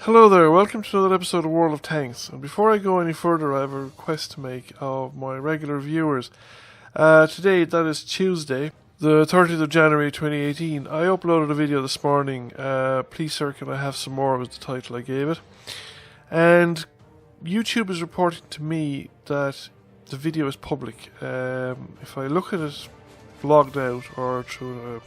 Hello there, welcome to another episode of World of Tanks. And before I go any further, I have a request to make of my regular viewers. Today, that is Tuesday, the 30th of January 2018. I uploaded a video this morning, Please Sir Can I Have Some More was the title I gave it. And YouTube is reporting to me that the video is public. If I look at it logged out or through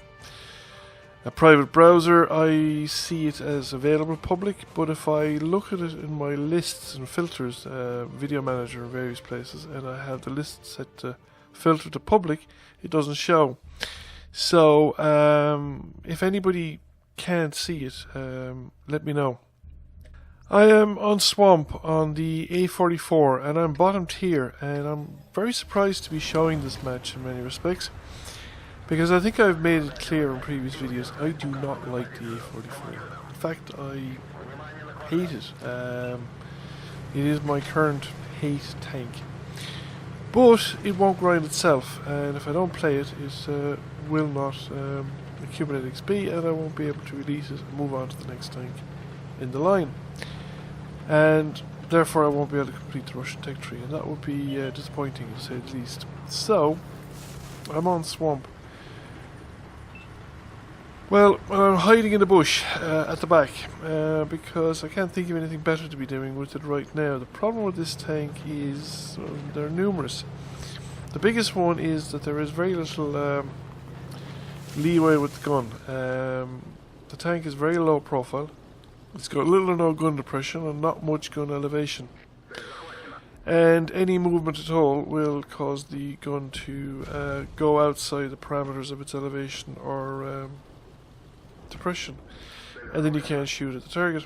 a private browser, I see it as available public, but if I look at it in my lists and filters, video manager in various places, and I have the list set to filter to public, it doesn't show. So if anybody can't see it, let me know. I am on Swamp on the A44 and I'm bottom tier, and I'm very surprised to be showing this match in many respects, because I think I've made it clear in previous videos, I do not like the A44. In fact, I hate it. It is my current hate tank. But it won't grind itself, and if I don't play it, it will not accumulate XP, and I won't be able to release it and move on to the next tank in the line. And therefore I won't be able to complete the Russian tech tree, and that would be disappointing to say the least. So, I'm on Swamp. Well, I'm hiding in the bush at the back because I can't think of anything better to be doing with it right now. The problem with this tank is they're numerous. The biggest one is that there is very little leeway with the gun. The tank is very low profile. It's got little or no gun depression and not much gun elevation. And any movement at all will cause the gun to go outside the parameters of its elevation or depression, and then you can't shoot at the target.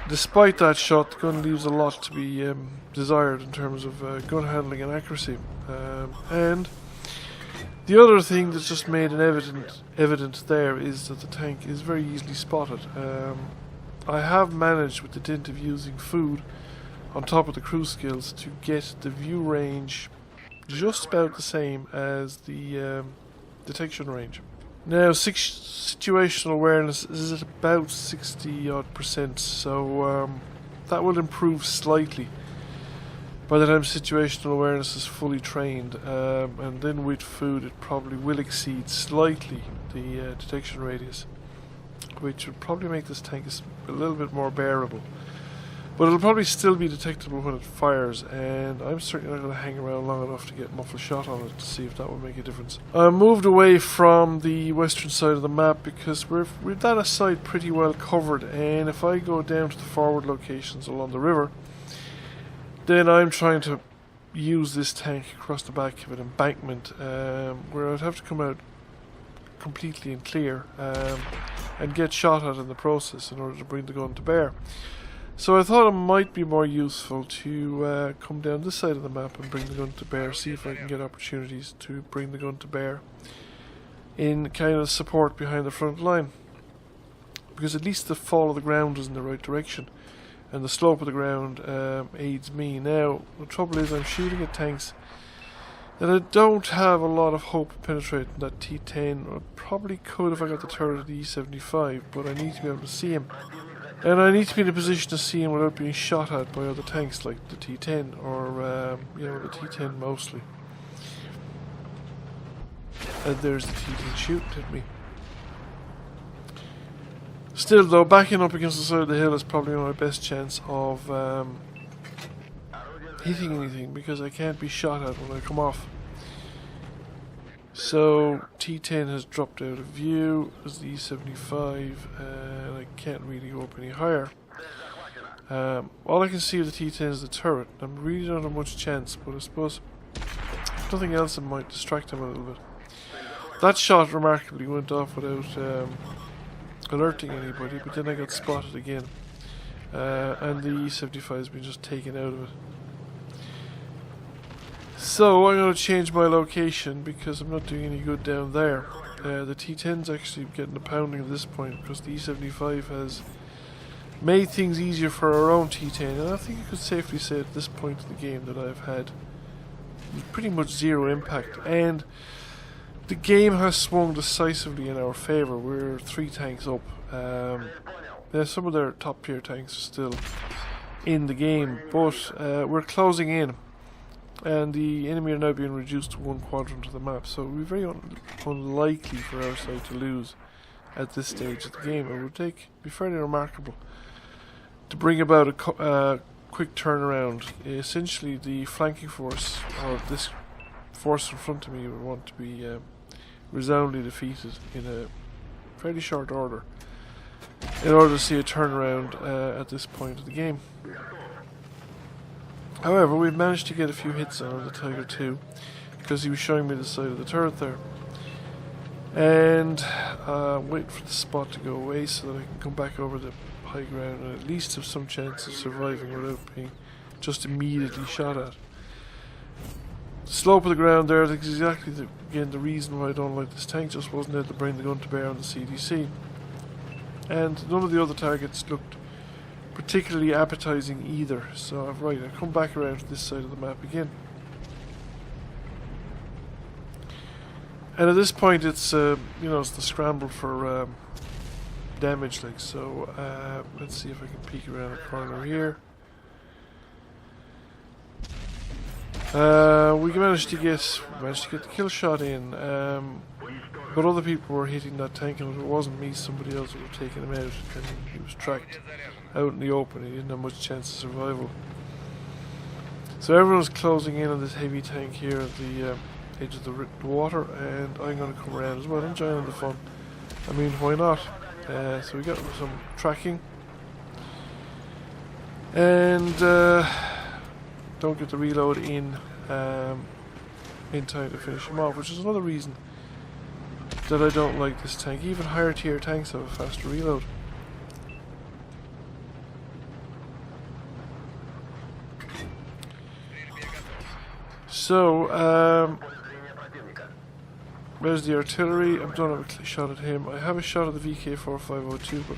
Despite that shot, the gun leaves a lot to be desired in terms of gun handling and accuracy. And the other thing that's just made an evident there is that the tank is very easily spotted. I have managed, with the dint of using food on top of the crew skills, to get the view range just about the same as the detection range. Now, situational awareness is at about 60-odd%, so that will improve slightly by the time situational awareness is fully trained, and then with food it probably will exceed slightly the detection radius, which would probably make this tank a little bit more bearable. But it'll probably still be detectable when it fires, and I'm certainly not going to hang around long enough to get muffle shot on it to see if that will make a difference. I moved away from the western side of the map because we've that aside pretty well covered, and if I go down to the forward locations along the river, then I'm trying to use this tank across the back of an embankment, where I'd have to come out completely and clear and get shot at in the process in order to bring the gun to bear. So I thought it might be more useful to come down this side of the map and bring the gun to bear, see if I can get opportunities to bring the gun to bear in kind of support behind the front line. Because at least the fall of the ground is in the right direction, and the slope of the ground aids me. Now, the trouble is I'm shooting at tanks that I don't have a lot of hope of penetrating that T10. I probably could if I got the turret of the E75, but I need to be able to see him. And I need to be in a position to see him without being shot at by other tanks like the T10 or, the T10 mostly. And there's the T10 shooting at me. Still though, backing up against the side of the hill is probably my best chance of hitting anything, because I can't be shot at when I come off. So T10 has dropped out of view as the E75, and I can't really go up any higher. All I can see of the T10 is the turret. I really don't have much chance, but I suppose if nothing else, it might distract him a little bit. That shot remarkably went off without alerting anybody, but then I got spotted again, and the E75 has been just taken out of it. So I'm going to change my location because I'm not doing any good down there. The T10's actually getting a pounding at this point because the E75 has made things easier for our own T10, and I think you could safely say at this point in the game that I've had pretty much zero impact, and the game has swung decisively in our favour. We're 3 tanks up. some of their top tier tanks are still in the game, but we're closing in, and the enemy are now being reduced to one quadrant of the map, so it would be very unlikely for our side to lose at this stage of the game. It would be fairly remarkable to bring about a quick turnaround. Essentially, the flanking force, or this force in front of me, would want to be resoundingly defeated in a fairly short order in order to see a turnaround at this point of the game. However, we've managed to get a few hits on the Tiger 2 because he was showing me the side of the turret there, and wait for the spot to go away so that I can come back over the high ground and at least have some chance of surviving without being just immediately shot at. The slope of the ground there is exactly the reason why I don't like this tank. Just wasn't able to bring the gun to bear on the CDC, and none of the other targets looked particularly appetizing either. So I've come back around to this side of the map again, and at this point it's it's the scramble for damage. Let's see if I can peek around the corner here. We managed to get the kill shot in, but other people were hitting that tank, and if it wasn't me, somebody else would have taken him out, and he was tracked out in the open. He didn't have much chance of survival. So everyone's closing in on this heavy tank here at the edge of the water, and I'm going to come around as well. I'm joining the fun. I mean, why not? So we got some tracking, and don't get the reload in time to finish him off, which is another reason that I don't like this tank. Even higher tier tanks have a faster reload. So there's the artillery. I don't have a shot at him. I have a shot at the VK4502, but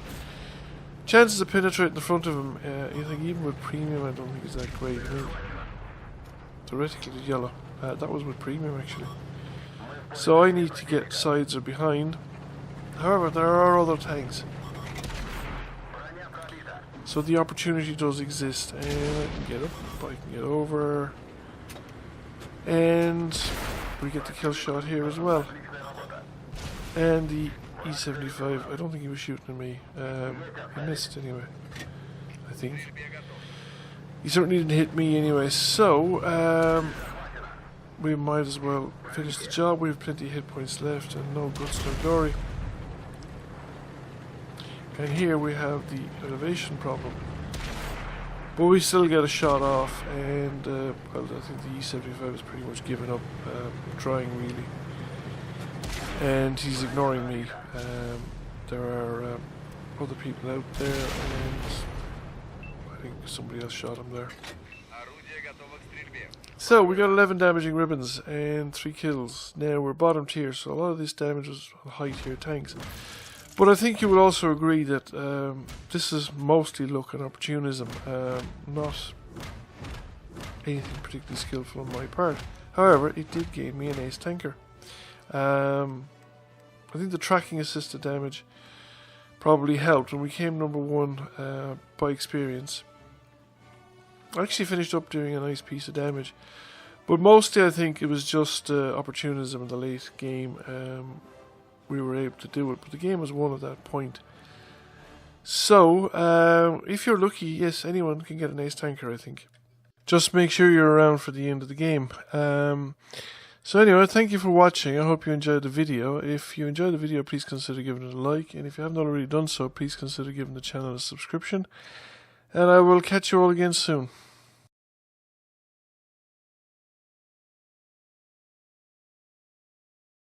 chances of penetrating the front of him, you think even with premium, I don't think it's that great. I mean, theoretically it's yellow. That was with premium actually. So I need to get sides or behind. However, there are other tanks, so the opportunity does exist, and I can get up, I can get over, and we get the kill shot here as well. And the E75, I don't think he was shooting at me. He missed anyway, I think. He certainly didn't hit me anyway, so we might as well finish the job. We have plenty of hit points left and no guts, no glory. And here we have the elevation problem, but we still get a shot off, and well, I think the E75 is pretty much given up trying really, and he's ignoring me. There are other people out there, and I think somebody else shot him there. So we got 11 damaging ribbons and 3 kills. Now we're bottom tier, so a lot of this damage was on high tier tanks. But I think you would also agree that this is mostly luck and opportunism, not anything particularly skillful on my part. However, it did gain me an ace tanker. I think the tracking assisted damage probably helped, and we came number 1 by experience. I actually finished up doing a nice piece of damage, but mostly I think it was just opportunism in the late game. We were able to do it, but the game was won at that point. So if you're lucky, yes, anyone can get an ace tanker, I think. Just make sure you're around for the end of the game. So anyway, thank you for watching. I hope you enjoyed the video. If you enjoyed the video, please consider giving it a like, and if you haven't already done so, please consider giving the channel a subscription. And I will catch you all again soon.